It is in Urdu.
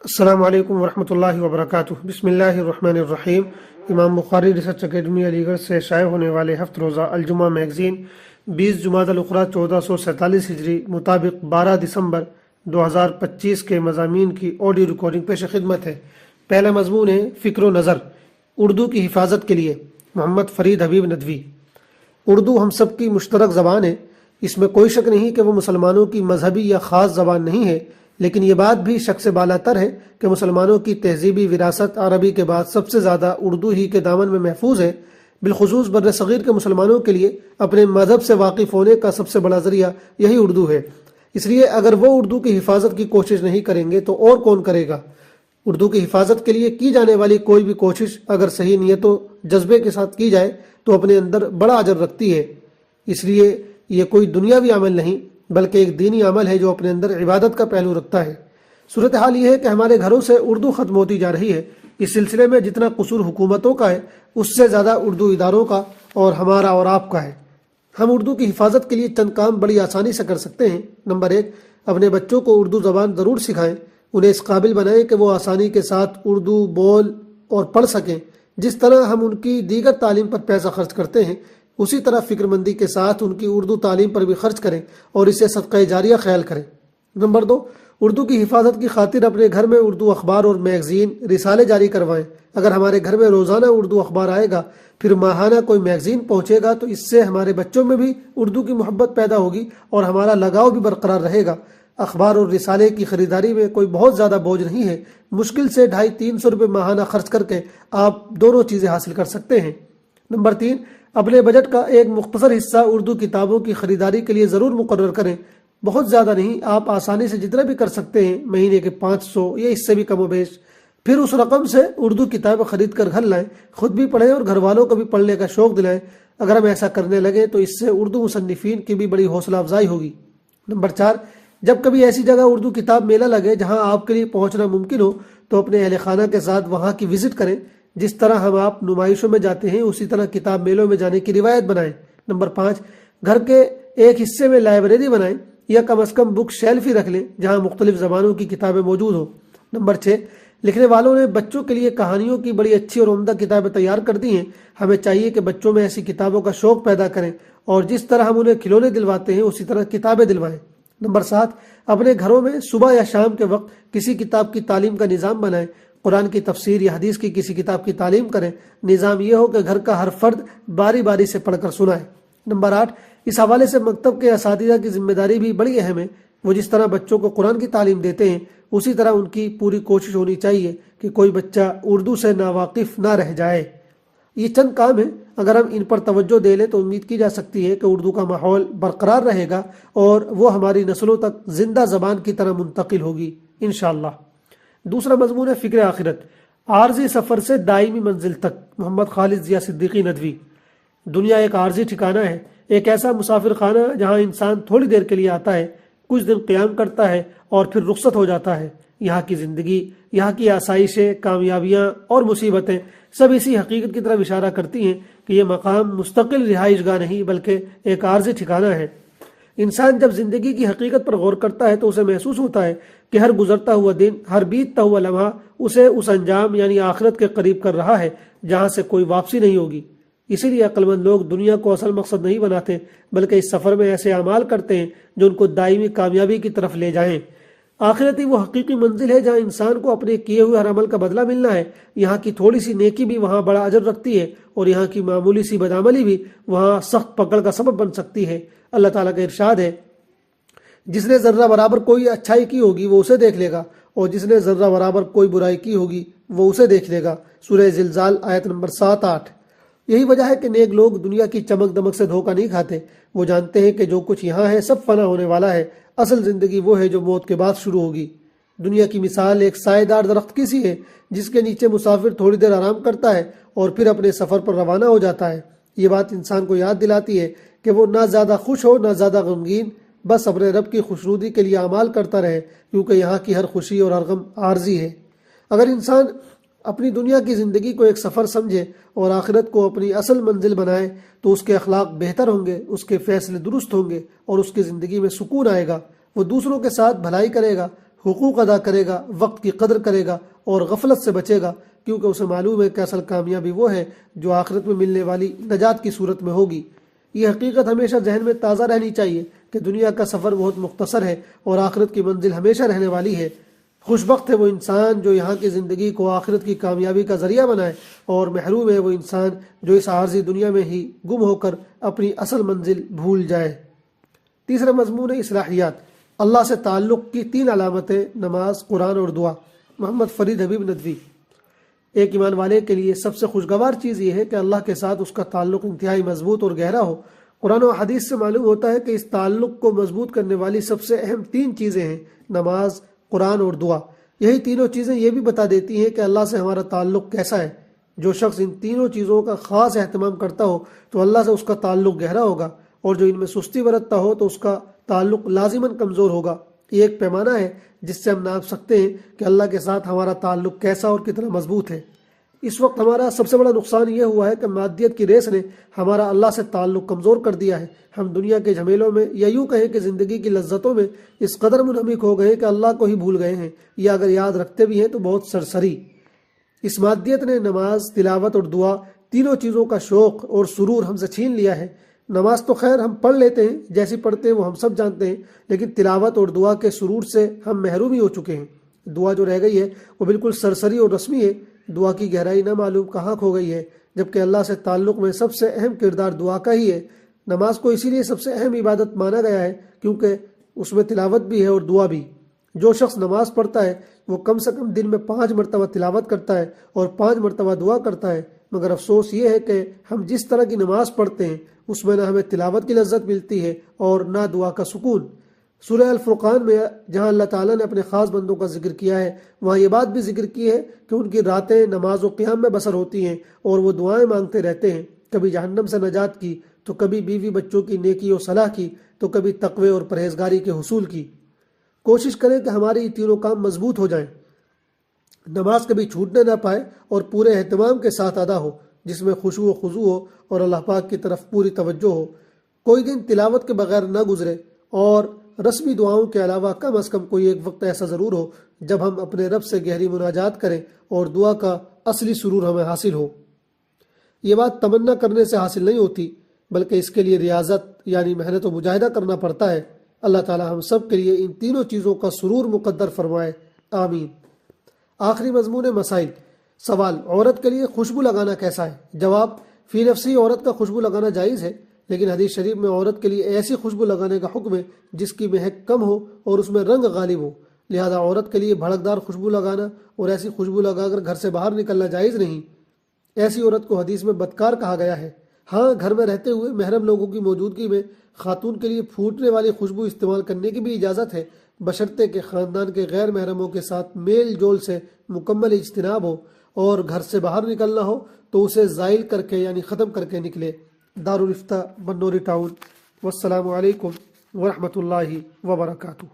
السلام علیکم ورحمۃ اللہ وبرکاتہ۔ بسم اللہ الرحمن الرحیم۔ امام بخاری ریسرچ اکیڈمی علی گڑھ سے شائع ہونے والے ہفت روزہ الجمعہ میگزین 20 جمادی الاخری 1447 ہجری مطابق 12 دسمبر 2025 کے مضامین کی آڈیو ریکارڈنگ پیش خدمت ہے۔ پہلا مضمون ہے فکر و نظر، اردو کی حفاظت کے لیے، محمد فرید حبیب ندوی۔ اردو ہم سب کی مشترک زبان ہے، اس میں کوئی شک نہیں کہ وہ مسلمانوں کی مذہبی یا خاص زبان نہیں ہے، لیکن یہ بات بھی شک سے بالا تر ہے کہ مسلمانوں کی تہذیبی وراثت عربی کے بعد سب سے زیادہ اردو ہی کے دامن میں محفوظ ہے۔ بالخصوص بر صغیر کے مسلمانوں کے لیے اپنے مذہب سے واقف ہونے کا سب سے بڑا ذریعہ یہی اردو ہے۔ اس لیے اگر وہ اردو کی حفاظت کی کوشش نہیں کریں گے تو اور کون کرے گا؟ اردو کی حفاظت کے لیے کی جانے والی کوئی بھی کوشش اگر صحیح نیت و جذبے کے ساتھ کی جائے تو اپنے اندر بڑا اجر رکھتی ہے۔ اس لیے یہ کوئی دنیاوی عمل نہیں بلکہ ایک دینی عمل ہے جو اپنے اندر عبادت کا پہلو رکھتا ہے۔ صورتحال یہ ہے کہ ہمارے گھروں سے اردو ختم ہوتی جا رہی ہے۔ اس سلسلے میں جتنا قصور حکومتوں کا ہے اس سے زیادہ اردو اداروں کا اور ہمارا اور آپ کا ہے۔ ہم اردو کی حفاظت کے لیے چند کام بڑی آسانی سے کر سکتے ہیں۔ نمبر 1، اپنے بچوں کو اردو زبان ضرور سکھائیں، انہیں اس قابل بنائیں کہ وہ آسانی کے ساتھ اردو بول اور پڑھ سکیں۔ جس طرح ہم ان کی دیگر تعلیم پر پیسہ خرچ کرتے ہیں اسی طرح فکر مندی کے ساتھ ان کی اردو تعلیم پر بھی خرچ کریں اور اسے صدقہ جاریہ خیال کریں۔ نمبر 2، اردو کی حفاظت کی خاطر اپنے گھر میں اردو اخبار اور میگزین رسالے جاری کروائیں۔ اگر ہمارے گھر میں روزانہ اردو اخبار آئے گا، پھر ماہانہ کوئی میگزین پہنچے گا تو اس سے ہمارے بچوں میں بھی اردو کی محبت پیدا ہوگی اور ہمارا لگاؤ بھی برقرار رہے گا۔ اخبار اور رسالے کی خریداری میں کوئی بہت زیادہ بوجھ نہیں ہے، مشکل سے 250-300 روپے ماہانہ خرچ کر کے آپ دونوں چیزیں حاصل کر سکتے ہیں۔ نمبر 3، اپنے بجٹ کا ایک مختصر حصہ اردو کتابوں کی خریداری کے لیے ضرور مقرر کریں۔ بہت زیادہ نہیں، آپ آسانی سے جتنا بھی کر سکتے ہیں، مہینے کے 500 یا اس سے بھی کم و بیش، پھر اس رقم سے اردو کتابیں خرید کر گھر لائیں، خود بھی پڑھیں اور گھر والوں کو بھی پڑھنے کا شوق دلائیں۔ اگر ہم ایسا کرنے لگیں تو اس سے اردو مصنفین کی بھی بڑی حوصلہ افزائی ہوگی۔ نمبر 4، جب کبھی ایسی جگہ اردو کتاب میلہ لگے جہاں آپ کے لیے پہنچنا ممکن ہو تو اپنے اہل خانہ کے ساتھ وہاں کی وزٹ کریں۔ جس طرح ہم آپ نمائشوں میں جاتے ہیں اسی طرح کتاب میلوں میں جانے کی روایت بنائیں۔ نمبر 5، گھر کے ایک حصے میں لائبریری بنائیں یا کم از کم بک شیلف ہی رکھ لیں جہاں مختلف زبانوں کی کتابیں موجود ہوں۔ نمبر 6، لکھنے والوں نے بچوں کے لیے کہانیوں کی بڑی اچھی اور عمدہ کتابیں تیار کر دی ہیں۔ ہمیں چاہیے کہ بچوں میں ایسی کتابوں کا شوق پیدا کریں اور جس طرح ہم انہیں کھلونے دلواتے ہیں اسی طرح کتابیں دلوائیں۔ نمبر 7، اپنے گھروں میں صبح یا شام کے وقت کسی کتاب کی تعلیم کا نظام بنائیں۔ قرآن کی تفسیر یا حدیث کی کسی کتاب کی تعلیم کریں۔ نظام یہ ہو کہ گھر کا ہر فرد باری باری سے پڑھ کر سنائے۔ نمبر 8، اس حوالے سے مکتب کے اساتذہ کی ذمہ داری بھی بڑی اہم ہے۔ وہ جس طرح بچوں کو قرآن کی تعلیم دیتے ہیں اسی طرح ان کی پوری کوشش ہونی چاہیے کہ کوئی بچہ اردو سے ناواقف نہ رہ جائے۔ یہ چند کام ہیں، اگر ہم ان پر توجہ دے لیں تو امید کی جا سکتی ہے کہ اردو کا ماحول برقرار رہے گا اور وہ ہماری نسلوں تک زندہ زبان کی طرح منتقل ہوگی انشاءاللہ۔ دوسرا مضمون ہے فکر آخرت، عارضی سفر سے دائمی منزل تک، محمد خالد ضیاء صدیقی ندوی۔ دنیا ایک عارضی ٹھکانہ ہے، ایک ایسا مسافر خانہ جہاں انسان تھوڑی دیر کے لیے آتا ہے، کچھ دن قیام کرتا ہے اور پھر رخصت ہو جاتا ہے۔ یہاں کی زندگی، یہاں کی آسائشیں، کامیابیاں اور مصیبتیں سب اسی حقیقت کی طرف اشارہ کرتی ہیں کہ یہ مقام مستقل رہائش گاہ نہیں بلکہ ایک عارضی ٹھکانہ ہے۔ انسان جب زندگی کی حقیقت پر غور کرتا ہے تو اسے محسوس ہوتا ہے کہ ہر گزرتا ہوا دن، ہر بیتتا ہوا لمحہ اسے اس انجام یعنی آخرت کے قریب کر رہا ہے جہاں سے کوئی واپسی نہیں ہوگی۔ اسی لیے عقل مند لوگ دنیا کو اصل مقصد نہیں بناتے بلکہ اس سفر میں ایسے اعمال کرتے ہیں جو ان کو دائمی کامیابی کی طرف لے جائیں۔ آخرت ہی وہ حقیقی منزل ہے جہاں انسان کو اپنے کیے ہوئے ہر عمل کا بدلہ ملنا ہے۔ یہاں کی تھوڑی سی نیکی بھی وہاں بڑا اجر رکھتی ہے اور یہاں کی معمولی سی بدعملی بھی وہاں سخت پکڑ کا سبب بن سکتی ہے۔ اللہ تعالیٰ کا ارشاد ہے، جس نے ذرہ برابر کوئی اچھائی کی ہوگی وہ اسے دیکھ لے گا اور جس نے ذرہ برابر کوئی برائی کی ہوگی وہ اسے دیکھ لے گا۔ سورہ زلزال آیت نمبر 7-8۔ یہی وجہ ہے کہ نیک لوگ دنیا کی چمک دمک سے دھوکہ نہیں کھاتے۔ وہ جانتے ہیں کہ جو کچھ یہاں ہے سب فنا ہونے والا ہے، اصل زندگی وہ ہے جو موت کے بعد شروع ہوگی۔ دنیا کی مثال ایک سائے دار درخت کی سی ہے جس کے نیچے مسافر تھوڑی دیر آرام کرتا ہے اور پھر اپنے سفر پر روانہ ہو جاتا ہے۔ یہ بات انسان کو یاد دلاتی ہے کہ وہ نہ زیادہ خوش ہو نہ زیادہ غمگین، بس اپنے رب کی خوشنودی کے لیے اعمال کرتا رہے کیونکہ یہاں کی ہر خوشی اور ہر غم عارضی ہے۔ اگر انسان اپنی دنیا کی زندگی کو ایک سفر سمجھے اور آخرت کو اپنی اصل منزل بنائے تو اس کے اخلاق بہتر ہوں گے، اس کے فیصلے درست ہوں گے اور اس کی زندگی میں سکون آئے گا۔ وہ دوسروں کے ساتھ بھلائی کرے گا، حقوق ادا کرے گا، وقت کی قدر کرے گا اور غفلت سے بچے گا، کیونکہ اسے معلوم ہے کہ اصل کامیابی وہ ہے جو آخرت میں ملنے والی نجات کی صورت میں ہوگی۔ یہ حقیقت ہمیشہ ذہن میں تازہ رہنی چاہیے کہ دنیا کا سفر بہت مختصر ہے اور آخرت کی منزل ہمیشہ رہنے والی ہے۔ خوش بخت ہے وہ انسان جو یہاں کی زندگی کو آخرت کی کامیابی کا ذریعہ بنائے، اور محروم ہے وہ انسان جو اس عارضی دنیا میں ہی گم ہو کر اپنی اصل منزل بھول جائے۔ تیسرا مضمون ہے اصلاحیات، اللہ سے تعلق کی 3 علامتیں، نماز، قرآن اور دعا۔ محمد فرید حبیب ندوی۔ ایک ایمان والے کے لیے سب سے خوشگوار چیز یہ ہے کہ اللہ کے ساتھ اس کا تعلق انتہائی مضبوط اور گہرا ہو۔ قرآن و حدیث سے معلوم ہوتا ہے کہ اس تعلق کو مضبوط کرنے والی سب سے اہم 3 چیزیں ہیں، نماز، قرآن اور دعا۔ یہی تینوں چیزیں یہ بھی بتا دیتی ہیں کہ اللہ سے ہمارا تعلق کیسا ہے۔ جو شخص ان تینوں چیزوں کا خاص اہتمام کرتا ہو تو اللہ سے اس کا تعلق گہرا ہوگا، اور جو ان میں سستی برتتا ہو تو اس کا تعلق لازماً کمزور ہوگا۔ یہ ایک پیمانہ ہے جس سے ہم ناپ سکتے ہیں کہ اللہ کے ساتھ ہمارا تعلق کیسا اور کتنا مضبوط ہے۔ اس وقت ہمارا سب سے بڑا نقصان یہ ہوا ہے کہ مادیت کی ریس نے ہمارا اللہ سے تعلق کمزور کر دیا ہے۔ ہم دنیا کے جھمیلوں میں، یا یوں کہیں کہ زندگی کی لذتوں میں اس قدر منہمک ہو گئے کہ اللہ کو ہی بھول گئے ہیں، یا اگر یاد رکھتے بھی ہیں تو بہت سرسری۔ اس مادیت نے نماز، تلاوت اور دعا، تینوں چیزوں کا شوق اور سرور ہم سے چھین لیا ہے۔ نماز تو خیر ہم پڑھ لیتے ہیں، جیسی پڑھتے ہیں وہ ہم سب جانتے ہیں، لیکن تلاوت اور دعا کے سرور سے ہم محروم ہی ہو چکے ہیں۔ دعا جو رہ گئی ہے وہ بالکل سرسری اور رسمی ہے۔ دعا کی گہرائی نہ معلوم کہاں کھو گئی ہے، جبکہ اللہ سے تعلق میں سب سے اہم کردار دعا کا ہی ہے۔ نماز کو اسی لیے سب سے اہم عبادت مانا گیا ہے کیونکہ اس میں تلاوت بھی ہے اور دعا بھی۔ جو شخص نماز پڑھتا ہے وہ کم سے کم دن میں 5 مرتبہ تلاوت کرتا ہے اور 5 مرتبہ دعا کرتا ہے، مگر افسوس یہ ہے کہ ہم جس طرح کی نماز پڑھتے ہیں اس میں نہ ہمیں تلاوت کی لذت ملتی ہے اور نہ دعا کا سکون۔ سورہ الفرقان میں جہاں اللہ تعالیٰ نے اپنے خاص بندوں کا ذکر کیا ہے، وہاں یہ بات بھی ذکر کی ہے کہ ان کی راتیں نماز و قیام میں بسر ہوتی ہیں اور وہ دعائیں مانگتے رہتے ہیں، کبھی جہنم سے نجات کی، تو کبھی بیوی بچوں کی نیکی و صلاح کی، تو کبھی تقوی اور پرہیزگاری کے حصول کی۔ کوشش کریں کہ ہمارے یہ تینوں کام مضبوط ہو جائیں، نماز کبھی چھوٹنے نہ پائے اور پورے اہتمام کے ساتھ ادا ہو، جس میں خشوع و خضوع ہو اور اللہ پاک کی طرف پوری توجہ ہو۔ کوئی دن تلاوت کے بغیر نہ گزرے، اور رسمی دعاؤں کے علاوہ کم از کم کوئی ایک وقت ایسا ضرور ہو جب ہم اپنے رب سے گہری مناجات کریں اور دعا کا اصلی سرور ہمیں حاصل ہو۔ یہ بات تمنا کرنے سے حاصل نہیں ہوتی، بلکہ اس کے لیے ریاضت یعنی محنت و مجاہدہ کرنا پڑتا ہے۔ اللہ تعالی ہم سب کے لیے ان تینوں چیزوں کا سرور مقدر فرمائے، آمین۔ آخری مضمون مسائل۔ سوال: عورت کے لیے خوشبو لگانا کیسا ہے؟ جواب: فی نفسی عورت کا خوشبو لگانا جائز ہے، لیکن حدیث شریف میں عورت کے لیے ایسی خوشبو لگانے کا حکم ہے جس کی مہک کم ہو اور اس میں رنگ غالب ہو، لہذا عورت کے لیے بھڑکدار خوشبو لگانا اور ایسی خوشبو لگا کر گھر سے باہر نکلنا جائز نہیں۔ ایسی عورت کو حدیث میں بدکار کہا گیا ہے۔ ہاں، گھر میں رہتے ہوئے محرم لوگوں کی موجودگی میں خاتون کے لیے پھوٹنے والی خوشبو استعمال کرنے کی بھی اجازت ہے، بشرطے کہ خاندان کے غیر محرموں کے ساتھ میل جول سے مکمل اجتناب ہو، اور گھر سے باہر نکلنا ہو تو اسے زائل کر کے یعنی ختم کر کے نکلے۔ دارالفتہ، بنوری ٹاؤن۔ والسلام علیکم ورحمۃ اللہ وبرکاتہ۔